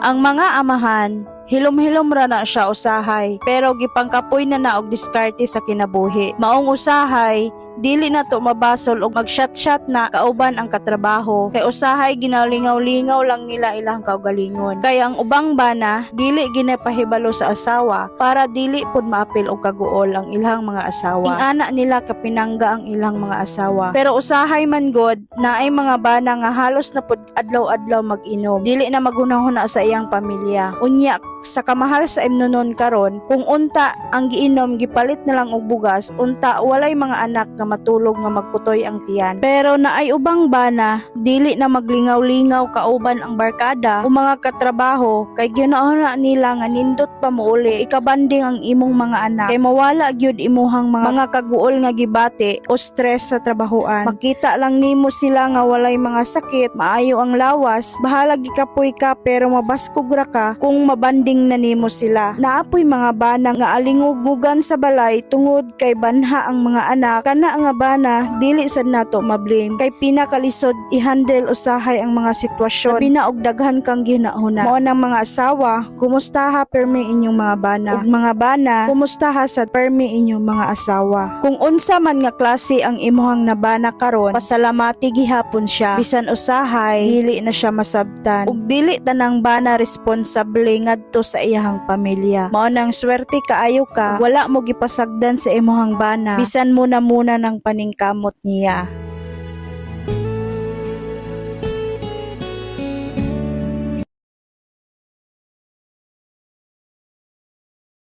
Ang mga amahan, hilom-hilom ra na siya usahay, pero gipangkapoy na og diskarte sa kinabuhi. Maong usahay, dili na to mabasol og mag-shot-shot na kauban ang katrabaho, kay usahay ginalingaw-lingaw lang nila ilang kaugalingon. Kay ang ubang bana dili ginapahibalo sa asawa para dili pud maapil og kaguol ang ilang mga asawa. Ingana nila kapinangga ang ilang mga asawa. Pero usahay man god na ay mga bana nga halos na pud adlaw-adlaw mag-inom. Dili na magunahuna sa iyang pamilya. Unya sa kamahal sa imnonon karon, kung unta ang giinom gipalit na lang og bugas, unta walay mga anak nga matulog nga magputoy ang tiyan. Pero naay ubang bana dili na maglingaw-lingaw kauban ang barkada o mga katrabaho, kay ginauna nila nga nindot pa mouli ikabanding ang imong mga anak, kay mawala gyud imuhang mga kaguol nga gibati o stress sa trabahoan. Makita lang nimo sila nga walay mga sakit, maayo ang lawas, bahala gikapoy ka pero mabaskog ra ka kung mabanding na nimo sila. Naapoy mga bana nga alingugmugan sa balay tungod kay banha ang mga anak. Kana nga bana dili sad nato mablame, kay pinakalisod i-handle usahay ang mga sitwasyon. Binaog daghan kang ginahuna. Mao nang mga asawa, kumustaha permi inyong mga bana. Ug mga bana, kumustaha sad permi inyong mga asawa. Kung unsa man nga klase ang imuhang nabana karon, pasalamati gihapon siya. Bisan usahay, dili na siya masabtan. Ug dili tanang bana responsable ngadto sa iyahang pamilya. Mao nang swerte kaayo ka, wala mo gipasagdan sa imuhang bana, bisan muna ng paningkamot niya.